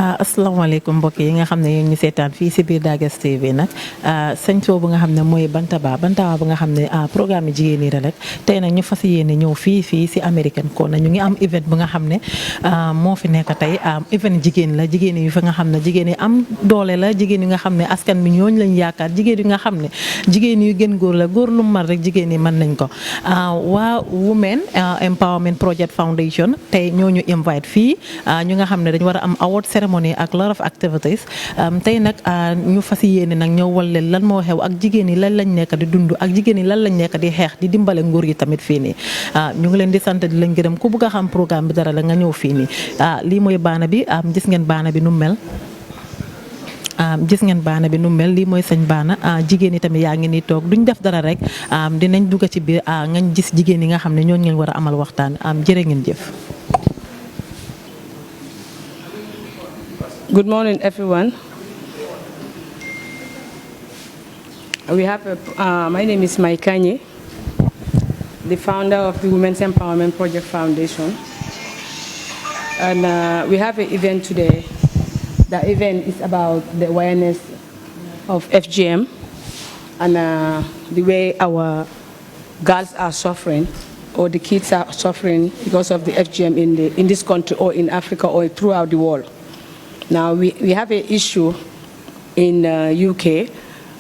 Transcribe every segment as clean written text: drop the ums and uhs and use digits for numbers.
asalaamaaleykum mbokk yi nga xam ne yéen ñu seetaan fii si biir Dages TV nag sañcoo bu nga xam ne mooy Bantaba bu nga xam ne programme jigéen ñi rek tey nag ñu fas yéene ñëw fii si American Corner ñu ngi am event bu nga xam ne moo fi nekk tey event jigéen la jigéen yu fi nga xam ne jigéen yi am doole la jigéen yi nga xam ne askan bi ñooñu lañ yaakaar jigéen yi nga xam ne jigéen yu gën góor la góor lu mar rek jigéen yi mën nañ ko waa Women Empowerment Project Foundation tey ñooñu invite fii ñu nga xam ne dañu war a am award ceremony ak lot of activities tey nag ñu fas yéene nag ñëw wal leen lan moo xew ak jigéen yi lan lañ nekk di dund ak jigéen yi lan lañ nekk di xeex di dimbale nguur gi tamit fii nii ñu ngi leen di sant di leen gërëm ku bëgg a xam programme bi dara la nga ñëw fii nii lii mooy baana bi gis ngeen baana bi nu mel gis ngeen baana bi nu mel lii mooy sañ baana jigéen yi tamit yaa ngi nii toog duñ def dara rek dinañ dugg ci biir ngañ gis jigéen yi nga xam ne ñooñu ngeen war a amal waxtaan jërë ngeen jëf. Good morning, everyone. My name is Mike Kanye, the founder of the Women's Empowerment Project Foundation. And we have an event today. The event is about the awareness of FGM and the way our girls are suffering or the kids are suffering because of the FGM in this country or in Africa or throughout the world. Now, we have an issue in UK.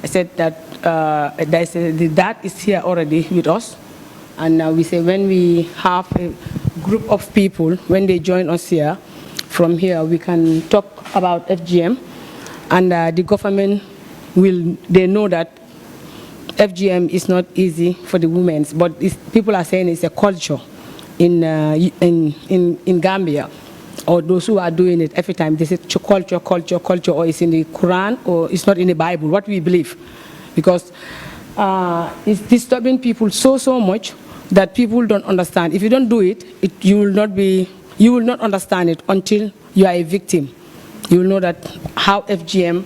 I said that the dad is here already with us. And we say when we have a group of people, when they join us here, from here we can talk about FGM. And the government they know that FGM is not easy for the women, but people are saying it's a culture in Gambia. Or those who are doing it every time, they say culture, or it's in the Quran, or it's not in the Bible, what we believe. Because it's disturbing people so much that people don't understand. If you don't do it, you will not understand it until you are a victim. You will know that how FGM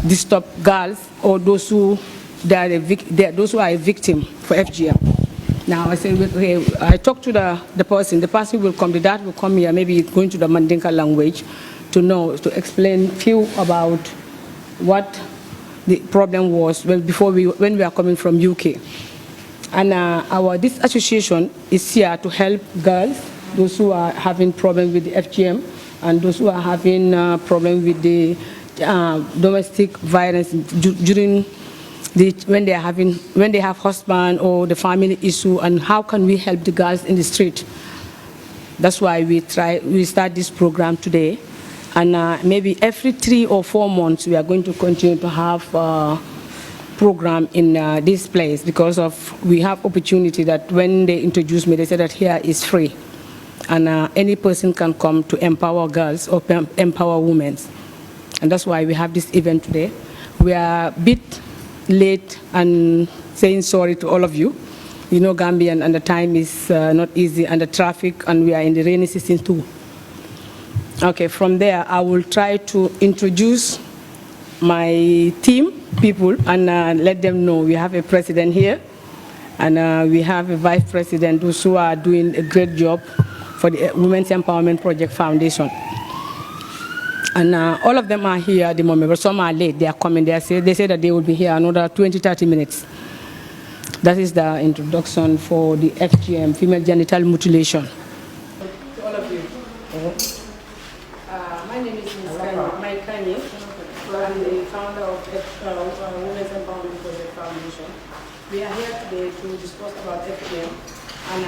disturb girls or those who are a victim for FGM. Now, I said, okay, I talked to the person will come, the dad will come here, maybe going to the Mandinka language to explain few about what the problem was when we are coming from UK. And this association is here to help girls, those who are having problems with the FGM, and those who are having problems with the domestic violence during when they have husband or the family issue, and how can we help the girls in the street. That's why we start this program today, and maybe every 3 or 4 months we are going to continue to have a program in this place, because we have opportunity that when they introduce me, they say that here is free, and any person can come to empower girls or empower women, and that's why we have this event today. We are a bit late and saying sorry to all of you. You know, Gambian, and the time is not easy, and the traffic, and we are in the rainy season too. Okay, from there, I will try to introduce my team people and let them know we have a president here, and we have a vice president who are doing a great job for the Women's Empowerment Project Foundation. And all of them are here at the moment, but some are late. They are coming. They say that they will be here another 20-30 minutes. That is the introduction for the FGM, female genital mutilation. To all of you. My name is Mike Kanye. I'm the founder of Women's Empowerment Project Foundation. We are here today to discuss about FGM, and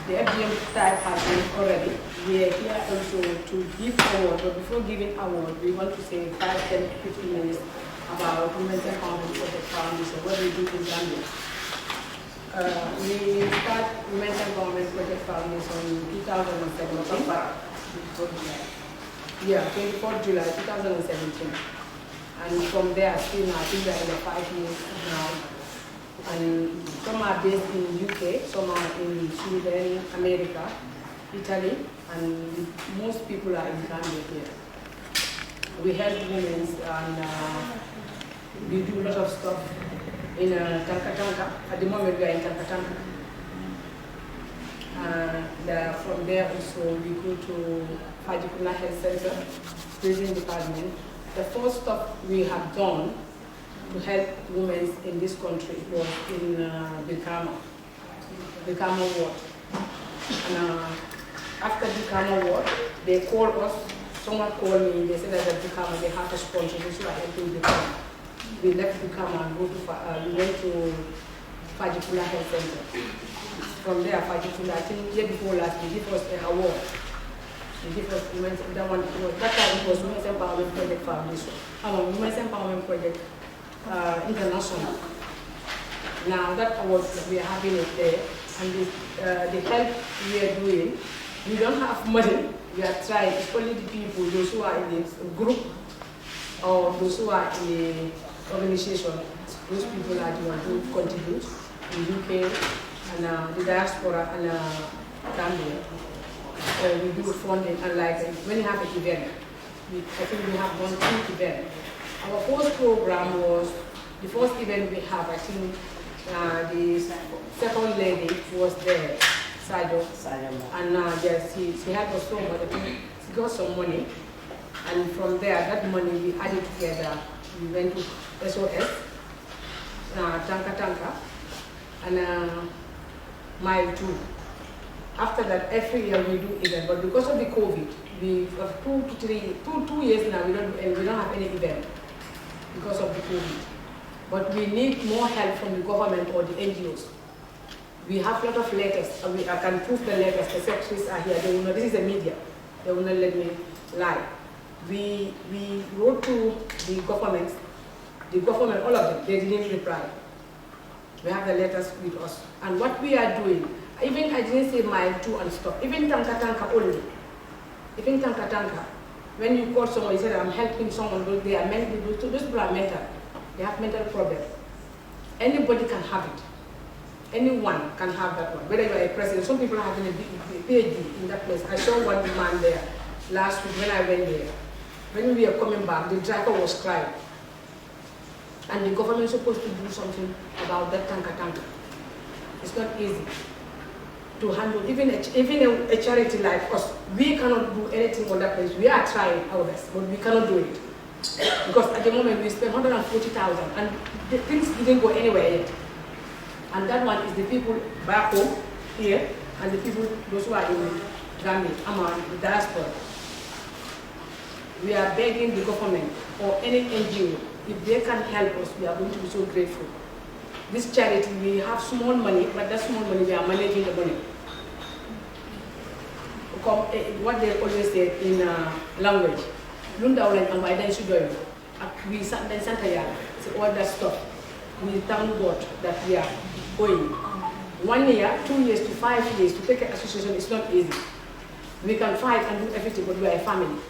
the FGM type has been already. We are here also to give award, but before giving award, we want to say 5, 10, 15 minutes about Women's Empowerment Project Foundation, what we do in Gambia. We start Women's Empowerment Project Foundation in 2017. Yeah, 24th July 2017. And from there, still now, I think we are in 5 years now. And some are based in UK, some are in Sweden, America, Italy, and most people are in Gambia here. We help women, and we do a lot of stuff in Tankatanka. At the moment we are in Tankatanka. From there also we go to Fajikuna Health Center, Building Department, the first stuff we have done to help women in this country was in Bantaba ward. And after Bantaba ward, they called us. Someone called me. They said that at Bantaba they have a sponsor, so I helped Bantaba. We left Bantaba and we went to Fajikula Health Center. From there, Fajikula, I think year before last, they gave us an award. They gave us that time it was Women's Empowerment Project Foundation. Women's Empowerment Project International. Now that award, we are having it there, and the help we are doing, we don't have money, we are trying. It's only the people, those who are in the group, or those who are in the organization, those people are the ones who contribute in UK and the diaspora and Gambia. We do funding, and like when you have an event, I think we have done 2 events. Our first program was, the first event we have, I think the second lady was there, Sajo, and she helped us so much. She got some money, and from there, that money we added together. We went to SOS, Tanka, and Mile 2. After that, every year we do event, but because of the COVID, we have 2 years now, we don't have any event because of the COVID. But we need more help from the government or the NGOs. We have a lot of letters, and I can prove the letters. The secretaries are here. They will know, this is the media. They will not let me lie. We wrote to the government, all of them, they didn't reply. We have the letters with us. And what we are doing, even I didn't say Mile 2 and stop, even Tanka only. Even Tanka, when you call someone, you say I'm helping someone, those people are mental. They have mental problems. Anybody can have it. Anyone can have that one, whether you are a president. Some people are having a PhD in that place. I saw one man there last week when I went there. When we were coming back, the driver was crying. And the government is supposed to do something about that Tanka. It's not easy to handle. Even a charity like us, we cannot do anything on that place. We are trying our best, but we cannot do it. Because at the moment we spend 140,000 and the things didn't go anywhere yet. And that one is the people back home here and the people, those who are in Gambia, the diaspora. We are begging the government or any NGO, if they can help us, we are going to be so grateful. This charity, we have small money, but that small money, we are managing the money. What they always say in language, we say all that stuff. We thank God that we are going. 1 year, 2 years to 5 years to take an association is not easy. We can fight and do everything, but we are a family.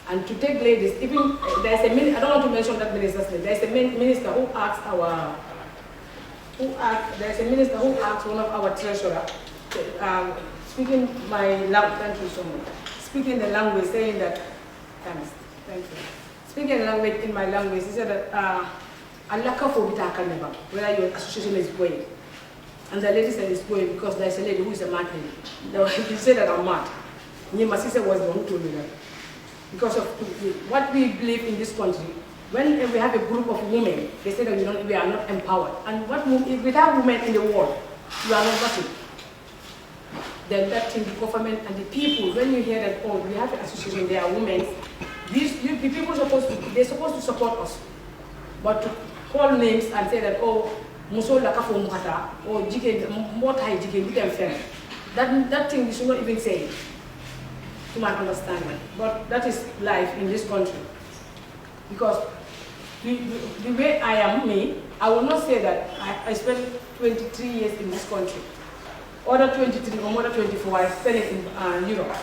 And to take ladies, even there's a minister, I don't want to mention that minister's name. There's a minister who asked there's a minister who asked one of our treasurer, speaking my language, thank you so much, speaking the language, saying that, thank you. Speaking the language in my language, he said that, whether your association is going. And the lady said it's going because there's a lady who is a mad lady. He said that I'm mad. My sister was the one who told me that. Because of what we believe in this country, when we have a group of women, they say that we are not empowered. And without women in the world, you are not nothing. Then that thing, the government and the people, when you hear that, oh, we have an association, there are women, the people they're supposed to support us. But to call names and say that, oh, Musol lakafo muhata, or jigen, motai jigen, you can fail. That thing we should not even say it, to my understanding. But that is life in this country. Because the way I am me, I will not say that I spent 23 years in this country. Other 23 or more than 24, I spent it in Europe.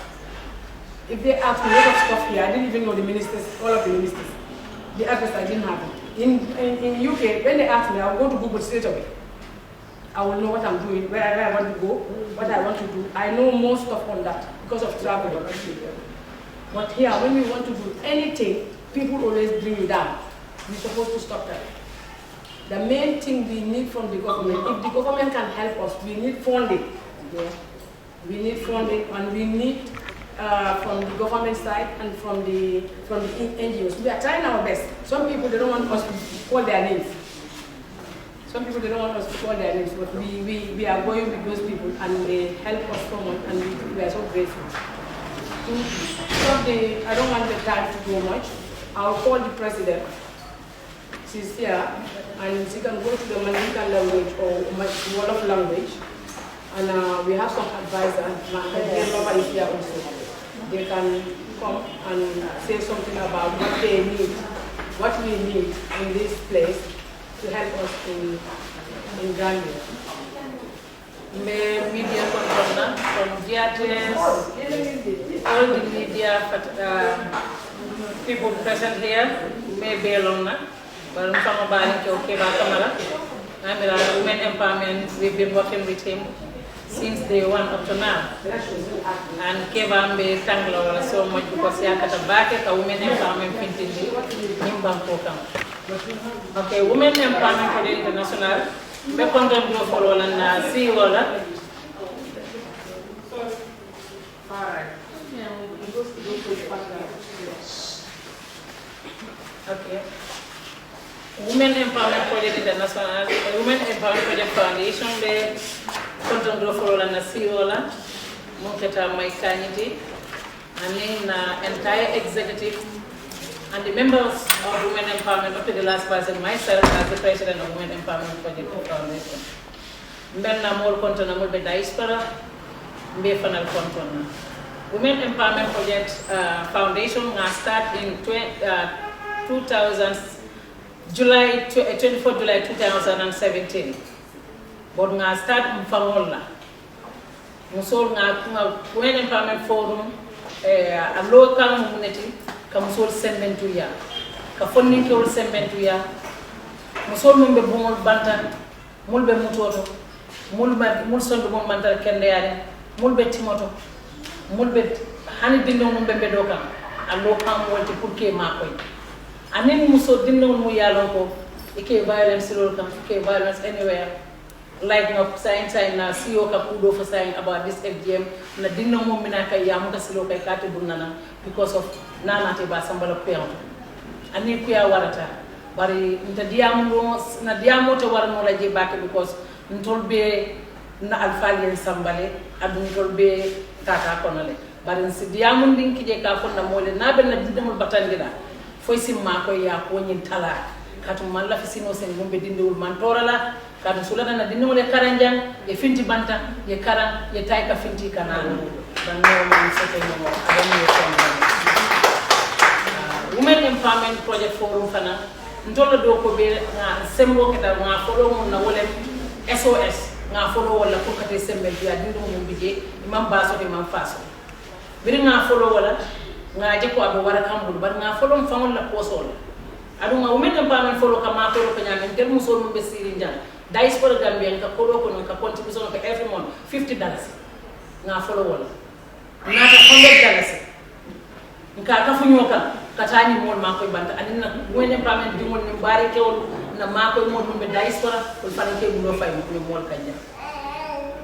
If they ask me a lot of stuff here, I didn't even know the ministers, all of the ministers. The address I didn't have it. In UK, when they ask me, I will go to Google straight away. I will know what I'm doing, where I want to go, what I want to do. I know more stuff on that because of travel. But here, when we want to do anything, people always bring you down. We're supposed to stop that. The main thing we need from the government, if the government can help us, we need funding. Yeah. We need funding and we need from the government side and from the NGOs. We are trying our best. Some people, they don't want us to call their names. Some people, they don't want us to call their names, but we are going with those people and they help us so much, and we are so grateful. I don't want the time to go much. I'll call the president. She's here, and she can go to the Mandinka language or Wolof language. And we have some advisors, and is here also. They can come and say something about what they need, what we need in this place to help us in Gambia. Media control from GRTS, all the media people present here, may be alone. But I'm Women Empowerment, we've been working with him since day one up to now. And Kevambe Tanglo so much because he had a back at a Women Empowerment printing in Bangkok. Okay, Women Empowerment for the International. We content go for all and see all that. Okay. Women Empowerment Project International, Women Empowerment Project Foundation, the content go for all and see all that. Moketa Maikanyiti, and then entire executive. And the members of Women Empowerment, up to the last person, myself as the president of Women Empowerment Project Foundation. Mbenna mol kontona mol be diaspora, mbe fanal kontona. Women Empowerment Project Foundation nga start in 24 July 2017. But nga start mfangol la. Musol nga Women Empowerment Forum a local community. Ka musol sembentuya ka fonninke wol sembentuya musol mum be bumol banta mul be mutoto mul sondu mum bantal kende yare mul be timoto mul be hani dinno mum be do kam allo kam wolti pour que ma koy anin musol dinno mu yalo ko ike violence lol kam ike violence anywhere like no sign na CEO ka kudo for saying about this FGM na dinno mum mina kay yamu ka silo kay kati bunana because of nana te ba sambala kuya ani kuya warata bari nta diamu na diamu to warno la je baake because ntolbe na alfalien sambale adu ntolbe tata konole bari si diamu ndinki je ka fonna mole na ben na dindamul batandira foy simma ko ya ko nyin tala katu man la fi sino sen gumbe dindewul man torala katu sulana na dindewul e karanjang e finti banta e karan e tay ka finti kanano dan no man sote no adami e Women Empowerment Project Forum fana ntola do ko be nga sembo keta nga folo mon na wolem SOS nga folo wala ko kate sembel ya dindu mo bije imam baso imam faso biri nga folo wala nga je ko abo wara kambul bar nga folo fangol la posol adu nga Women Empowerment Forum ka ma folo ko nyamen ter musol mo be siri njang diaspora Gambia ka folo ko non ka contribution ko every month $50 nga folo wala nata $100 nka ka funyo kan katani mol ma koy banta anina Women Empowerment di mol ni bari kewol na ma koy mol be diaspora ko fane ke bulo fay mo mol kanja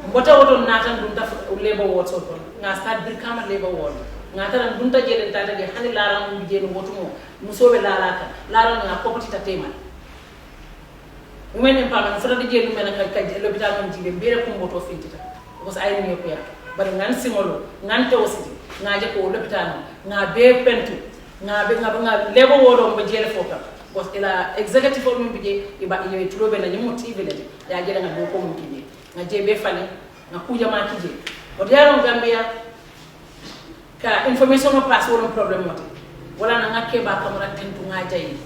mbota woto natan dum daf labor word so ton nga start bir kama labor word nga taran dum ta jelen tata de hani laram mi jeni woto mo musobe lalaka laram nga popoti ta tema Women Empowerment fota de jelu mena ka l'hôpital mon jibe bere ko mboto fintita because ay ni ko ya bari ngan singolo ngan tewsiti ngaje ko l'hôpital nga be pentu nga lebo wodo mbo jele foka because ila executive for mbi je iba ile tulobe na nyimo TV le ya jela nga do ko mbi je nga je be fani nga kuja ma kije o diaro Gambia ka information no pass wala problem mate wala na ngake ba kamara tentu nga jayi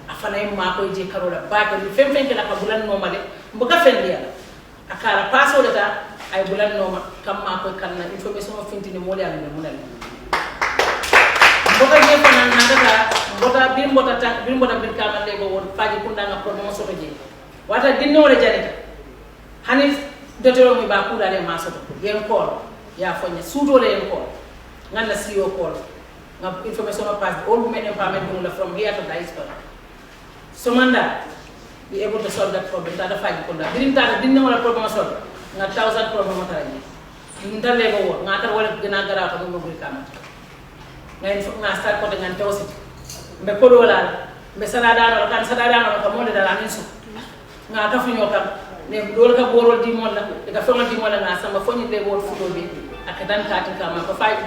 afana ma ko je karola ba ko femfen ke la ka bulan no male mbo ka fendia akara pass wala ta ay bulan no ma kam ma ko kan na information of fintini mo le am mo le bota je fana nagata bota bir kama lebo won faji kunda nga problem soto je wata dinno le janita hani dotoro mi ba kula le ma soto yen ko ya fonya sudo le yen ko ngalla CEO ko nga information of pass all Women Empowerment la from here to diaspora somanda be able to solve that problem tata faji kunda birim tata dinno wala problem solve nga 1000 problem tara je ndalle bo wo ngata wala gina gara ko mo buri kamata ngay fo nga start ko de ngan tawsi be ko do la be sanada no kan sanada no ko mo de dala min su nga ka fu ñokam ne dol ka borol di mon la ka fama di mon la nga sama fo ni le wol fu do be ak dan ka tin kama ko fay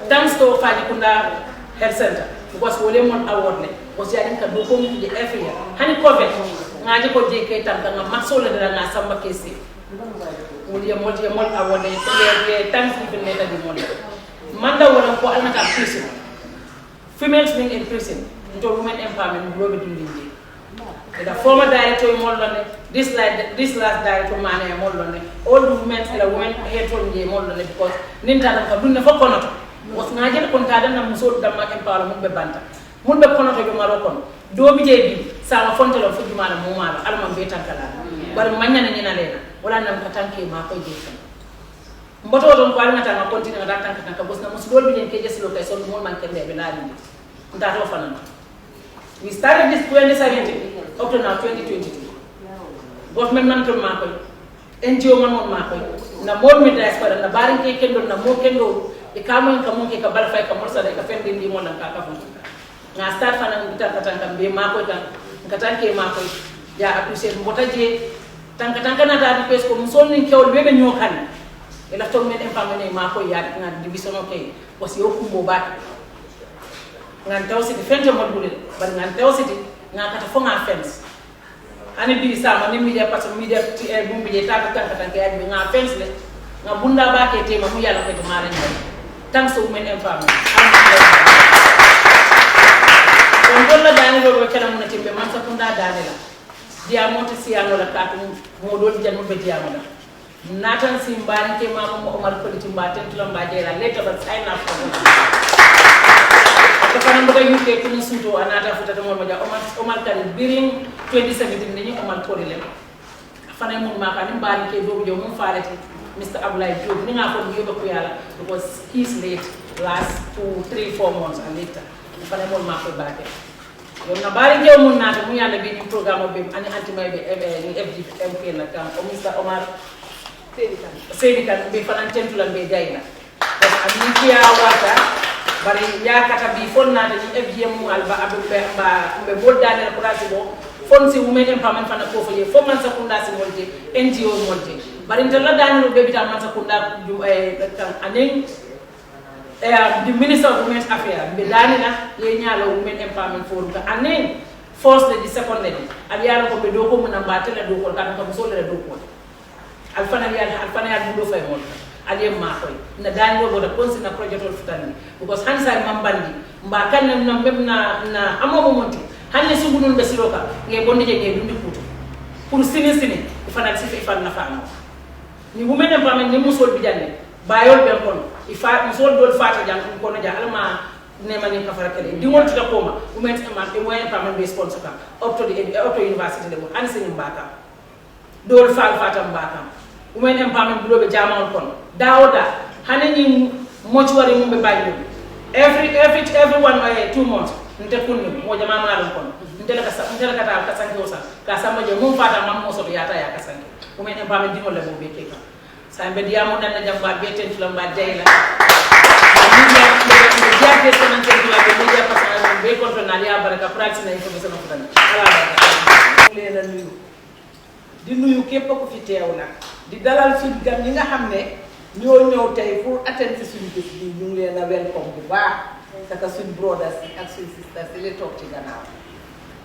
thanks to faji kunda health center because wole mon award le o si adin ka do ko mu je every hani covid ngaji ko je ke tan ka maso le dala nga sama kesi wuli mol award le thanks ni bin neta di mon manda wala ko alna ka prison females being in prison into women empowerment globe dindi the former director mollone this last director mane mollone all the women la women heton je mollone because ninta ko dunne fo konoto was ngaje ko tada na musol damma empowerment be banta mun be konoto be maro kon do mi je bi sama fontelo fu jumana mo mala alma be tankala bar manyana nyina lena wala nam ka tanke ma ko je mboto don ko alma tan ko continue da tanka tanka bos na musol bi den ke jeslo kay son mo man kende be laali nda to fanana. We started this 2017 up to now 2022. Government man to makoy, NGO man mon makoy. Na mon mi diaspora na barin ke kendo na mo kendo e kamo en kamo ke ka balfay ka morsa de ka fendi ndi mon ka ka fon. Na start fana ngita katanga be makoy kan ngatanke makoy ya appreciate mbota je tanka na da pes ko musol ni kewol be nyokan. E la to men empamene makoy ya na division okay wasi okumbo ba ngan tawsiti fente module bar ngan tawsiti ngakata fo nga fence ani bi sama ni media parce media bumbi je tata tanka tanka ya nga fence le nga bunda ba ke tema mu yalla ko to mara ni tan so men empowerment on dolla dani do kala mun timbe man sa kunda dani la dia monte siano la katu mo do janu be dia mo la natan simbani ke mama mo Omar ko timba tentulam ba je la leta ba sign up fana mboga yuke ko ni suto anata futa to mo ja Omar kan biring 2017 ni Omar ko le fana mo ma kan mbani ke do jo mo farati Mr. Abdoulaye Diop ni nga ko yoba ko yalla because he's late last 2-3-4 months and later fana mo ma ko baake yo na bari je mo nata mo yalla bi ni programme be ani anti may be ni FGMP na kam o Mr. Omar Sedi kan be fana tentula be dayna ami kiya wata bari yakata bi fonna de FGM alba abbe be boddane ko rasi bo fonsi women empowerment fana ko foje fo man sakunda si molje NGO molje bari ndalla dani be bita man sakunda kan anen the minister of women's affairs be dani na ye nyaalo women empowerment forum ka anen force de second lady al yalla ko be do ko mun ambatela do ko kan ko so le do ko alfana ya do fay mol aliyem ma koy na dani do da konsi na project of futani because hansa mambandi mba kan na memna na amomo monti hanne sungunul be siloka nge bonde je nge dundi kuto pour sini ifana sifa ifana na fama ni women empowerment ni musol bi janne bayol be kono ifa musol dol fata jang ko no ja alma ne mani ka fara kele dingol tuta koma women empowerment be sponsor ka up to university level an sini mbaka dol fata mbaka women empowerment bulo be jamal kono dawoda hanani mochwari mumbe bayo everyone 2 months nte kunni mo jama malon kono ndela ka ta sanki osa ka samba je mum fata mam mo so yata ya ka sanki women empowerment dingol le bo be keka sambe diamo nan na jamba be ten tulam ba dayla ni jaate sonan ten tulam be media parce be control na ya baraka pratique na information ko tan ala leena nuyu di nuyu képp ko fi teew nag di dalal suñu gan ñi nga xam ne ñoo ñëw tey pour attendre suñu bés bi ñu ngi leen a welcome bu baax saka suñu brothers ak suñu sisters yi toog ci gannaaw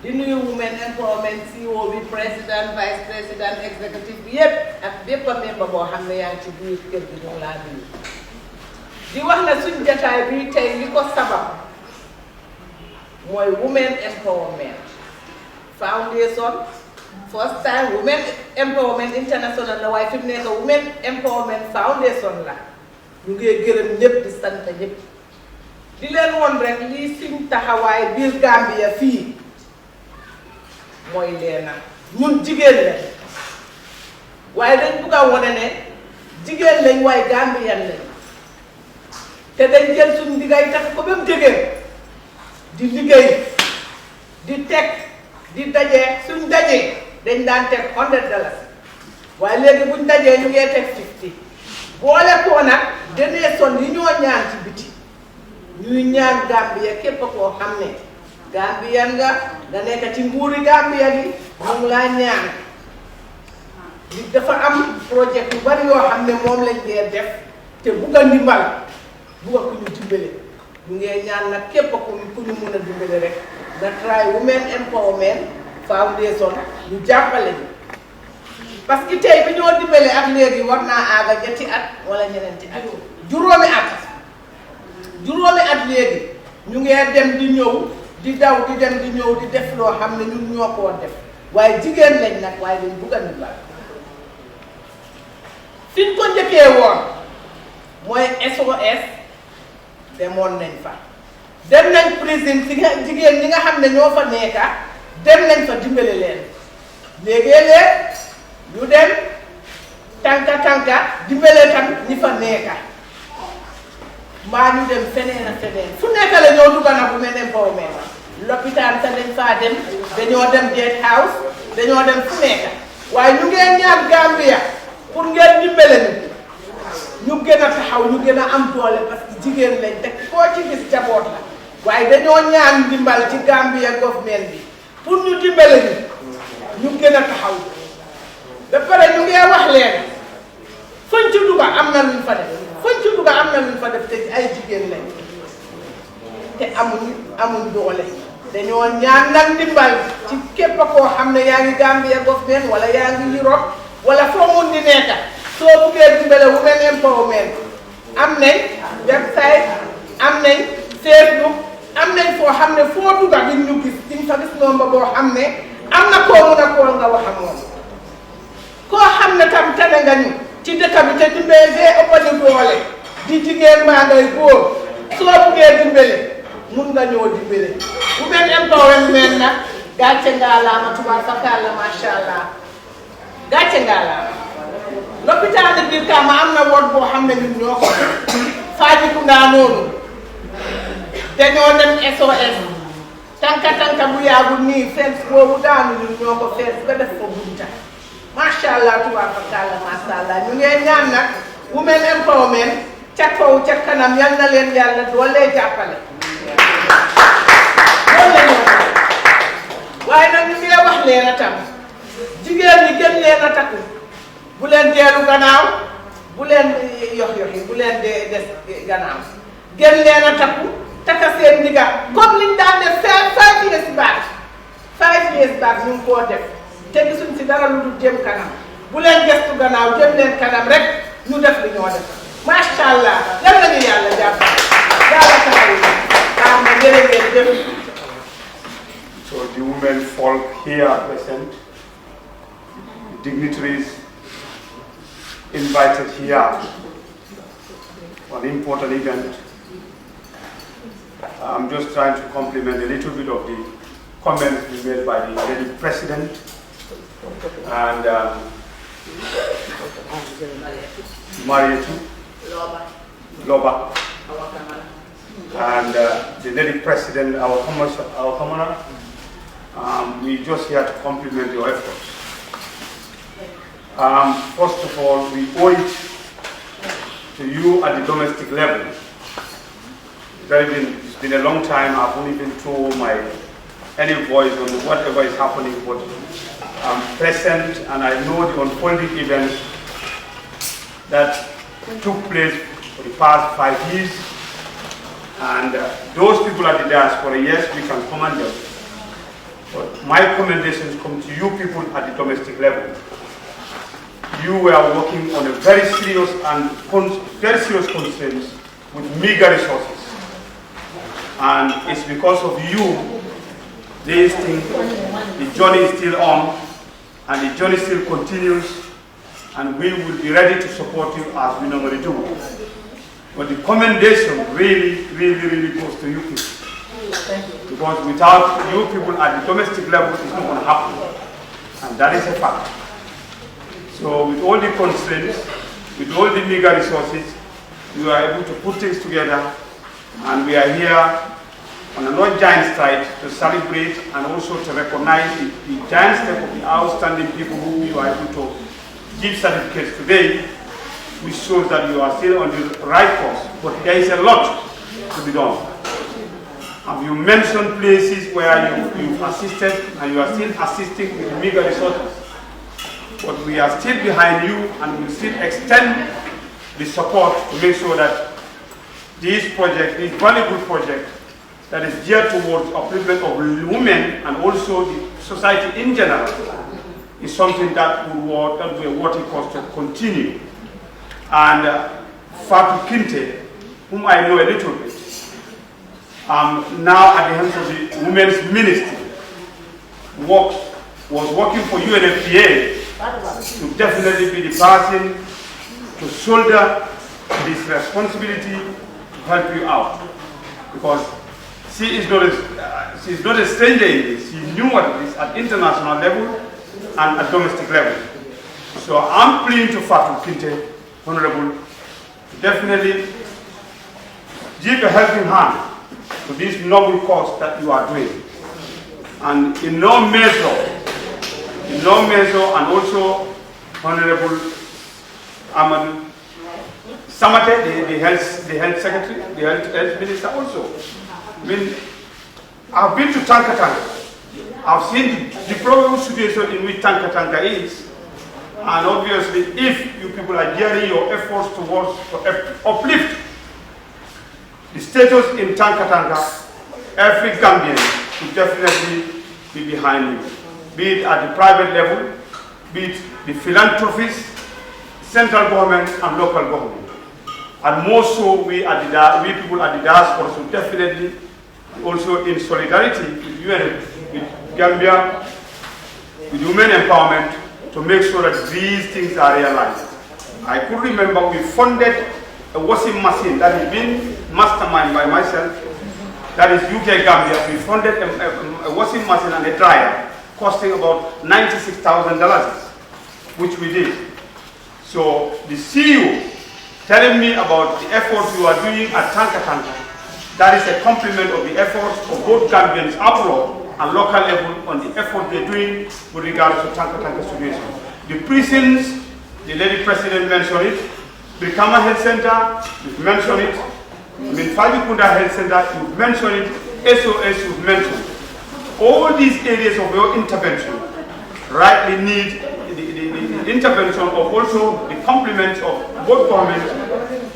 di nuyu women empowerment CEO bi président vice président exécutif bi yépp ak bépp membre boo xam ne yaa ngi ci biir kër gi ñu laa nuyu di wax na suñu jataay bi tey li ko sabab mooy women empowerment foundation first time women empowerment international la waaye fi mu nekk women empowerment foundation la ñu ngi gërëm ñëpp di sant ñëpp di leen woon rek lii suñ taxawaay biir Gambia fii mooy leena ñun jigéen lañ waaye dañ bugg a wone ne jigéen lañ waaye Gambian lañ te dañ jël suñ liggéey tax ko ba mu jegee di liggéey di teg di dajee suñ dajee dañ daan teg $100 waaye léegi buñ dajee ñu ngee teg 50 boole ko nag denee son yi ñoo ñaan ci biti ñuy ñaan Gambia képp koo xam ne Gambian nga nekk ci nguuri Gambia gi ñu ngi laa ñaan li dafa am projet yu bari yoo xam ne moom lañ dee def te bugg a ndimbal bugg a ku ñu dimbale ñu ngee ñaan nag képp ku ñu mun a dimbale rek nga try Women Empowerment Foundation ñu jàppale ñu parce que tey bi ñoo dimbale ak léegi war naa aaga ñetti at wala ñeneenti at juróomi at léegi ñu ngee dem di ñëw di daw di dem di ñëw di def loo xam ne ñun ñoo koo def waaye jigéen lañ nag waaye dañ bugg a ndimbal fi ñu ko njëkkee woon mooy SOS demoon nañ fa dem nañ prison si nga jigéen ñi nga xam ne ñoo fa nekka dem nañ fa dimbale leen léegi-léeg ñu dem tànka dimbale tam ñi fa nekka mbaa ñu dem feneen ak feneen fu nekk la ñoo dugg na bu mel ne Empowerment lopitaan sa dañ faa dem dañoo dem Gate House dañoo dem fu nekk waaye ñu ngeen ñaan Gambia pour ngeen dimbale ñu gën a taxaw ñu gën a am doole parce que jigéen lañ te koo ci gis jaboot la waaye dañoo ñaan ndimbal ci Gambia government bi pour ñu dimbale ñu gën a taxaw ba pare ñu ngee wax leen fuñ ci dugga am na luñ fa def te ay jigéen lañ te amuñ doole dañoo ñaan nag ndimbal ci képp koo xam ne yaa ngi Gambia government wala yaa ngi Europe wala foo mun di nekka soo buggee dimbale Women Empowerment am nañ website am nañ Facebook am nañ foo xam ne foo dugga di ñu gis di nga fa gis nomba boo xam ne am na koo mun a kool nga wax ak moom koo xam ne tam tane nga ñu ci dëkk bi te dimbale bee ëppali doole di jigéen maa ngay góor soo buggee dimbale mun nga ñëw dimbale Women Empowerment nag gàcce ngaalaama tubaab fakkaat la macha allah gàcce ngaalaama lopitaan biir Kama am na woot boo xam ne ñun ñoo ko Fajikunda noonu dañoo dem SOS tanka bu yaagul nii fence boobu daanu ñun ñoo ko fence ba def ko bunta macha allah tubaab fakkaat la macha allah ñu ngee ñaan nag Women Empowerment ca kaw ca kanam yal na leen yàlla doole jàppale loolu la ñoo waaye nag ñu ngi wax leen a tam jigéen ñi gën leen a takku bu leen deelu gannaaw bu leen yox-yoxi bu leen des gannaaw gën leen a takku takka seen ndiga comme liñ daan def 5 years back ñu ngi koo def te gisuñ si dara lu dul jëm kanam bu leen gestu gannaaw jëm leen kanam rek ñu def li ñoo def macha allah yal nañu yàlla jàppale yàlla taxawu baax na jërëjëf. So the women folk here present, dignitaries invited here for an important event. I'm just trying to complement a little bit of the comments made by the lady president and Marietu Loba and the lady president, our commoner. We're just here to compliment your efforts. First of all, we owe it to you at the domestic level. It's been a long time. I've only been told any voice on whatever is happening, but I'm present and I know the unfolding events that took place for the past 5 years. And those people at the diaspora, yes, we can commend them. But my commendations come to you people at the domestic level. You were working on a very serious constraints with meager resources. And it's because of you, the journey is still on, and the journey still continues, and we will be ready to support you as we normally do. But the commendation really goes to you people. Because without you people at the domestic level, it's not going to happen. And that is a fact. So with all the constraints, with all the meager resources, we are able to put things together, and we are here on a not giant strike to celebrate and also to recognize the giant step of the outstanding people who we are able to give certificates today. which shows that you are still on the right course. But there is a lot to be done. You mentioned places where you've assisted and you are still assisting with meager resources. But we are still behind you and we will still extend the support to make sure that this project, this valuable project that is geared towards upliftment of women and also the society in general, is something that will be a worthy cause to continue. And Fatou Kinte, whom I know a little bit, now at the hands of the Women's Ministry, was working for UNFPA to definitely be the person to shoulder this responsibility to help you out. Because she is not a stranger in this. She knew what it is at international level and at domestic level. So I'm pleading to Fatou Kinte, Honorable, to definitely give a helping hand to this noble cause that you are doing. And in no measure, and also Honorable Amadou Samate, the health secretary, the health minister also. I mean, I've been to Tankatanga. I've seen the problem situation in which Tankatanga is. And obviously, if you people are gearing your efforts towards to uplift the status in Tankatanga, every Gambian should definitely be behind you. Be it at the private level, be it the philanthropists, central government and local government. And more so, we people at the diaspora should definitely also in solidarity with UN, with Gambia, with women empowerment, to make sure that these things are realized. I could remember we funded a washing machine that has been masterminded by myself, that is UK Gambia. We funded a washing machine and a dryer costing about $96,000, which we did. So the CEO telling me about the efforts you are doing at Tankatanga, that is a compliment of the efforts of both Gambians abroad and local level on the effort they're doing with regards to Tankatanga situation. The prisons, the lady president mentioned it, the Brikama Health Center, you've mentioned it, Fajikunda Health Center, you've mentioned it, SOS, you've mentioned. All these areas of your intervention rightly need the intervention of also the complements of both government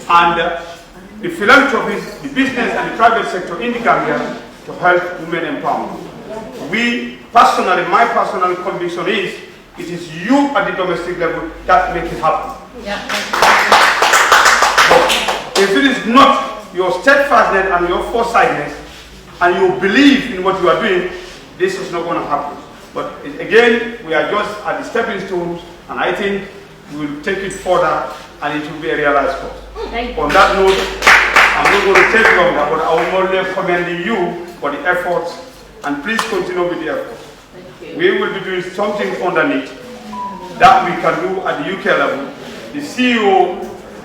and the philanthropists, the business and the private sector in the Gambia to help women empowerment. We personally, my personal conviction is, it is you at the domestic level that make it happen. Yeah. So, if it is not your steadfastness and your foresightness and you believe in what you are doing, this is not going to happen. But again, we are just at the stepping stones, and I think we will take it further and it will be a realized cause. On that note, I'm not going to take longer, but I will only commend you for the efforts, and please continue with the efforts. We will be doing something underneath that we can do at the UK level. The CEO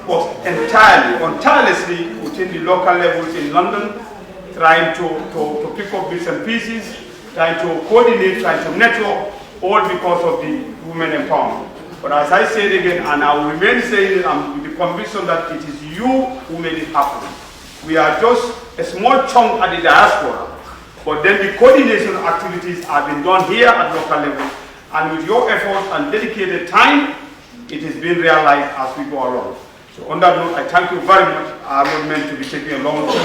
was tirelessly within the local levels in London, trying to pick up bits and pieces, trying to coordinate, trying to network, all because of the women empowerment. But as I said again, and I will remain saying it, with the conviction that it is you who made it happen. We are just a small chunk at the diaspora, but then the coordination activities have been done here at local level, and with your efforts and dedicated time, it is being realized as we go along. So on that note, I thank you very much. I'm not meant to be taking a long time.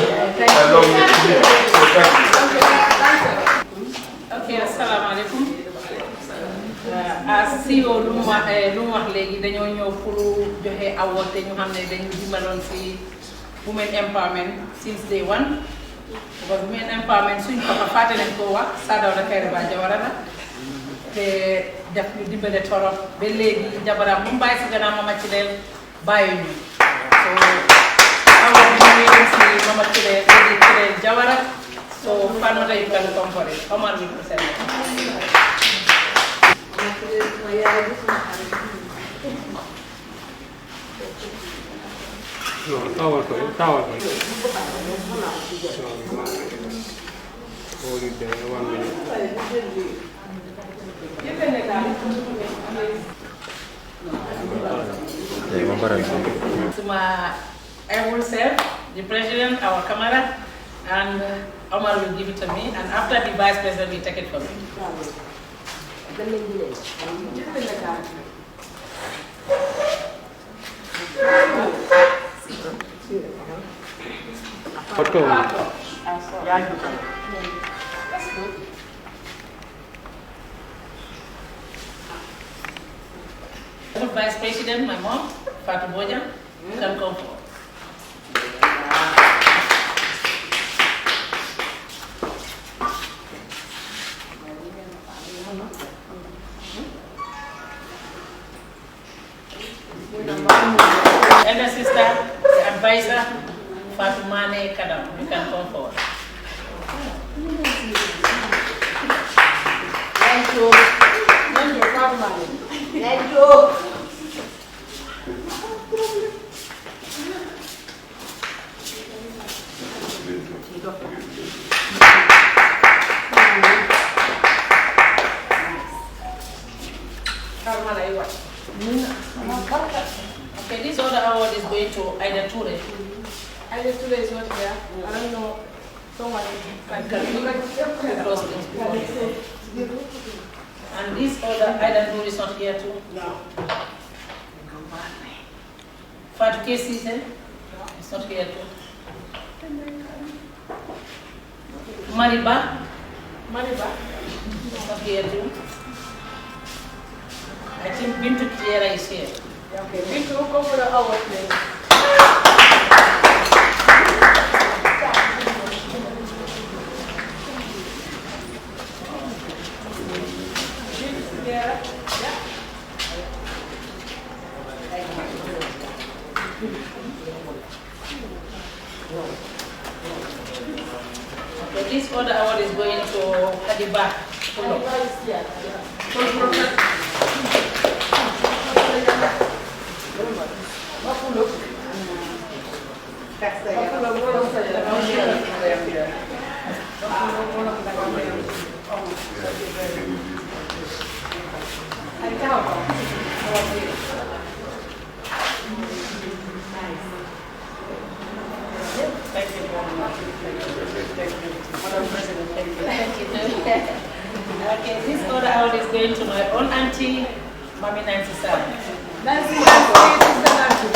Okay, assalamu alaikum. As CEO lu mu wax léegi dañoo ñëw pour joxe award te ñu xam ne dañu dimbaloon ci women empowerment since day one. Because women empowerment suñ ko fàtte nañ ko wax Sadaw da Kairaba Jawara la te def ñu dimbale torop ba léegi jabaram bu mu bàyyi si gannaaw Mama Chidel bàyyi ñu. So award bi ñu ngi ci Mama Chidel Jawara. So Fanota, you can come for it. Come on, we present it. No, towel for you. Hold it there 1 minute. To my able self, the president, our camera, and Omar will give it to me, and after the vice president will take it from me. Photo. Vice President, my mom, Fatou Bojang, can come forward. Elder sister, the advisor, Fatou Mane Kadam, you can come forward. Thank you. Thank you, Fatou Mane. Thank you. Okay, this other award is going to Aida Ture. Aida Ture is not here. I don't know. Someone can Close this. And this other Aida Ture is not here too? No. Fatou Kesise? It's not here too. Mariba? Mariba? It's not here too. I think Bintu Kiera is here. Okay, Bintu, come for the award, please. Okay, this other award is going to Adiba. Adiba is here. Okay, this other award is going to my own auntie, Mami Nancy Sam. Nancy, sister Nancy.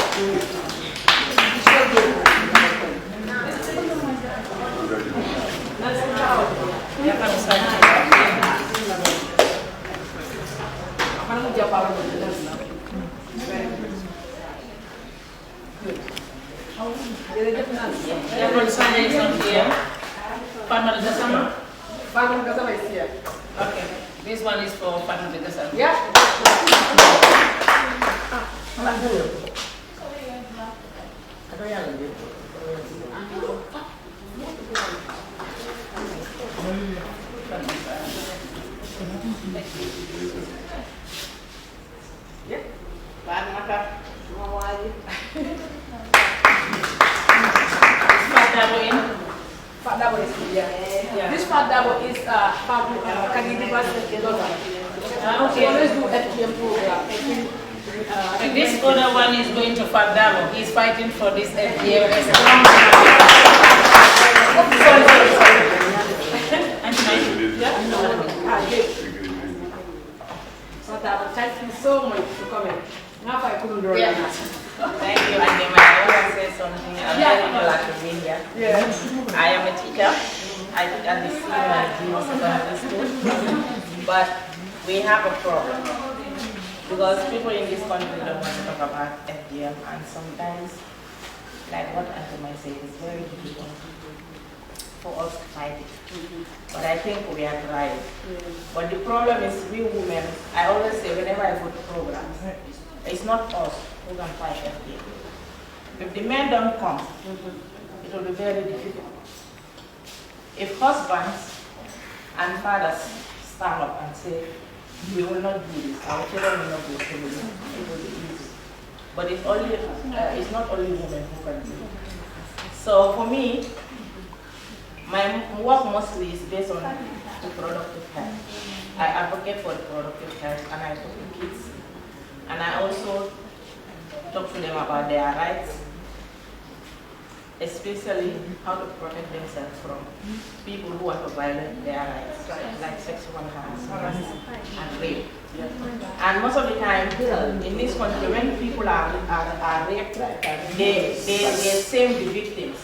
Okay, this one is for Fatma Gasama. Yeah. This Dabo is Kagidiba's daughter. Okay. Always do FGM program. This other one is going to Dabo. He's fighting for this FGM. Thank you so much for coming. Now I couldn't draw Thank you, Auntie Maya. I want to say something. I'm very glad to be here. I am a teacher. I teach at the senior junior secondary school. But we have a problem. Because people in this country don't want to talk about FGM, and sometimes, like what Auntie Maya said, it's very difficult for us to fight it. But I think we are trying. But the problem is we women, I always say whenever I go to programs, it's not us who can fight FGM. If the men don't come, it will be very difficult. If husbands and fathers stand up and say, we will not do this, our children will not go to school, it will be easy. But it's not only women who can do it. So for me, my work mostly is based on the productive health. I advocate for the productive health, and I talk to kids And I also talk to them about their rights, especially how to protect themselves from people who want to violate their rights, like sexual harassment and rape. And most of the time, in this country, when people are raped, they same the victims.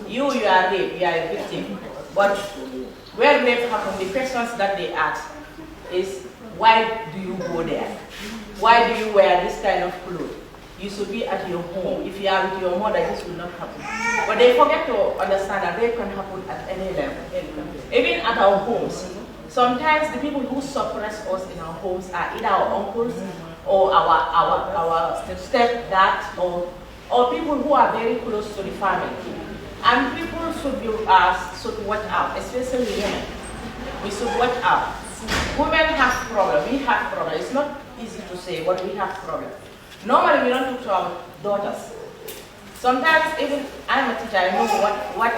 You are raped, you are a victim. But where rape happens, the questions that they ask is, why do you go there? Why do you wear this kind of clothes? You should be at your home. If you are with your mother, this will not happen. But they forget to understand that rape can happen at any level, even at our homes. Sometimes the people who suppress us in our homes are either our uncles or our stepdad or people who are very close to the family. And people should watch out, especially women. We should watch out. Women have problems. We have problems. It's not easy to say, but we have problems. Normally, we don't talk to our daughters. Sometimes, even I'm a teacher, I know what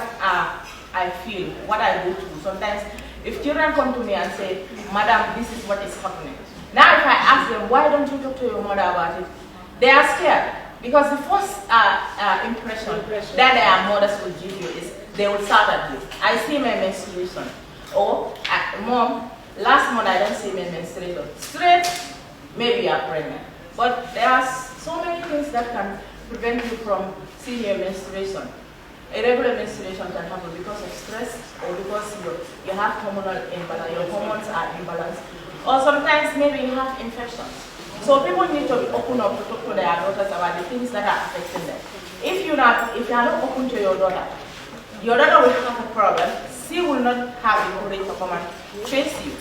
I feel, what I go through. Sometimes, if children come to me and say, Madam, this is what is happening. Now, if I ask them, why don't you talk to your mother about it? They are scared. Because the first impression that their mothers will give you is, they will start at this. I see my menstruation. Or, Mom, last month I don't see my menstruation. Straight, maybe you are pregnant. But there are so many things that can prevent you from seeing your menstruation. Irregular menstruation can happen because of stress or because you have hormonal imbalance, your hormones are imbalanced. Or sometimes maybe you have infections. So people need to be open up to talk to their daughters about the things that are affecting them. If you are not open to your daughter will have a problem. She will not have the courage to come and face you.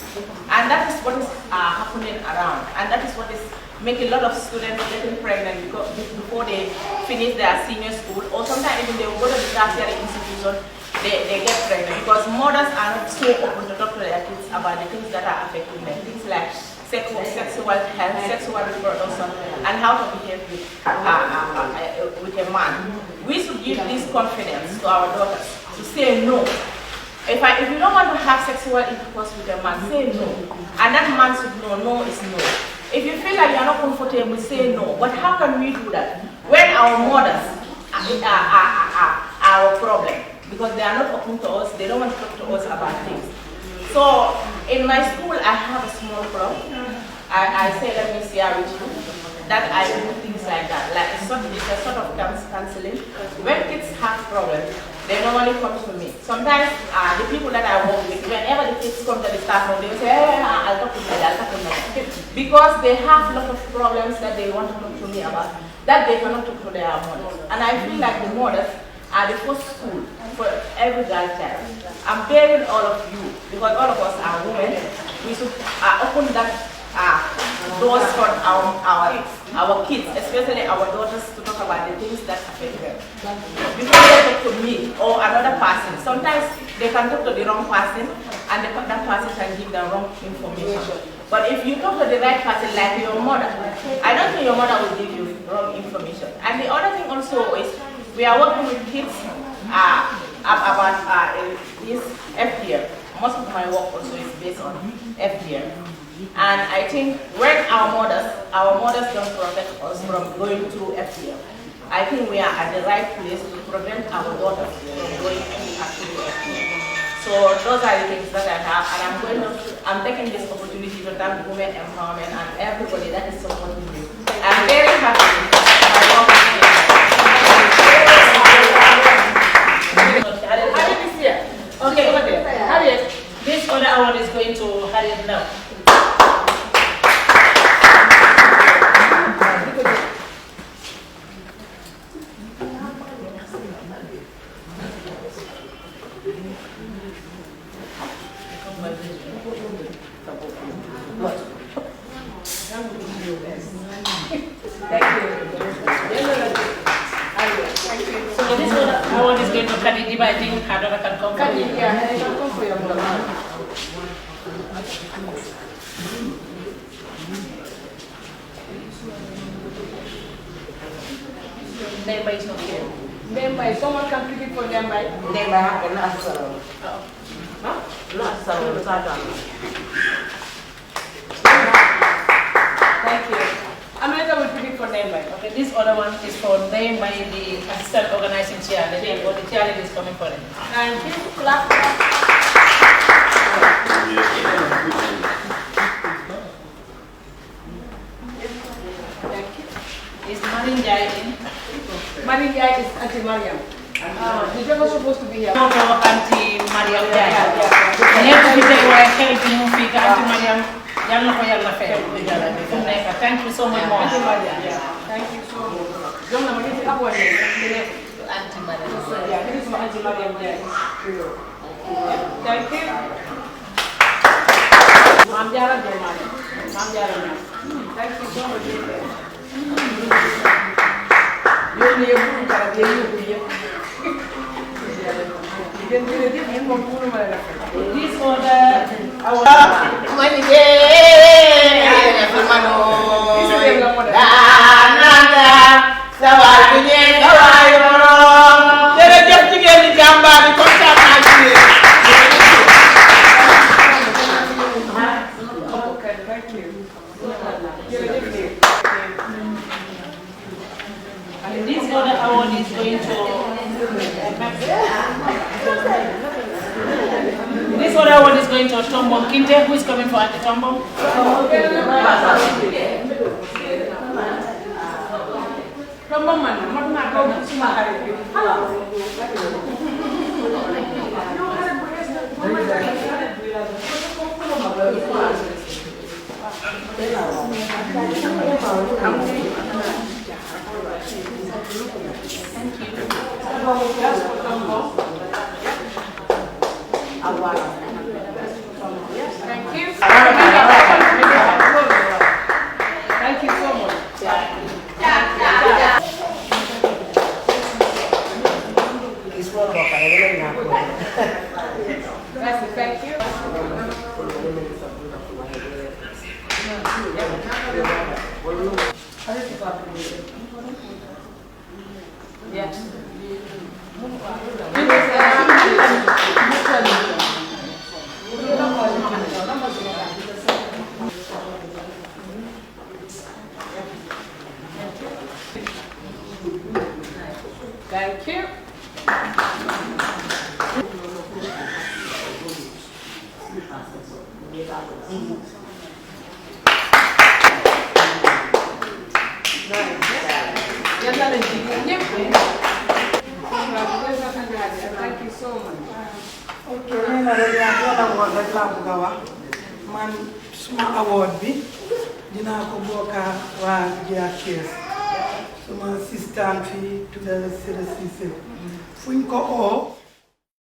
And that is what is happening around. And that is what is making a lot of students getting pregnant before they finish their senior school. Or sometimes even they will go to the tertiary institution, they get pregnant. Because mothers are not so open to talk to their kids about the things that are affecting them. Things like sexual health, sexual reproduction, and how to behave with a man. We should give this confidence to our daughters to say no. If you don't want to have sexual intercourse with a man, say no. And that man should know no is no. If you feel like you're not comfortable, say no. But how can we do that? When our mothers are our problem, because they are not open to us, they don't want to talk to us about things. So in my school, I have a small club. I say, let me share with you that I do things like that. Like it's a sort of counseling. When kids have problems, they normally come to me. Sometimes the people that I work with, whenever the kids come to the staff room, they will say, hey, I'll talk to you, I'll talk to you. Because they have a lot of problems that they want to talk to me about, that they cannot talk to their mothers. And I feel like the mothers are the first school for every girl child. I'm begging all of you, because all of us are women, we should open that doors for our kids, especially our daughters, to talk about the things that affect them. Before they talk to me or another person, sometimes they can talk to the wrong person and that person can give them wrong information. But if you talk to the right person, like your mother, I don't think your mother will give you wrong information. And the other thing also is, we are working with kids about this FDM. Most of my work also is based on FDM. And I think when our mothers don't protect us from going through FDM, I think we are at the right place to prevent our daughters from going through FDM. So those are the things that I have, and I'm taking this opportunity to thank women empowerment and everybody that is supporting me. I'm very happy. Harriet is here. Okay, over there. Harriet, this other award is going to Harriet now. So this award is going to Khadija, I think her daughter can come for you. Yeah, I can come for your mother. Nemba is not here. Nemba, someone can pick it for Nemba. Nemba has an answer. Huh? Thank you. Okay, this other one is for them by the assistant organizing chair. The chair is coming for them. Thank you. Clap. Is Marin Jai in? Marin Jai is Auntie Mariam. The girl was supposed to be here. No, Auntie Mariam Jai. Next week, I help you move Auntie Mariam. Thank you so much, Mom. Auntie Mariam. Thank you so much. Don't know, Auntie Mariam. Yeah, this is Auntie Mariam Jai. Thank you. Mom Jara, Mom Jara. Thank you so much. This order, this order award is going to this order award is going to Tombom Kinte, who is coming for Auntie Tombom. Tombom man, I'm not going to see my Thank you. Thank you so much. Thank you. Yes. Thank you. Thank you so much. Man suma award bi dinaa ko bokka waa Jaakees suma assistant fi tudda Sira Cissé fuñ ko oo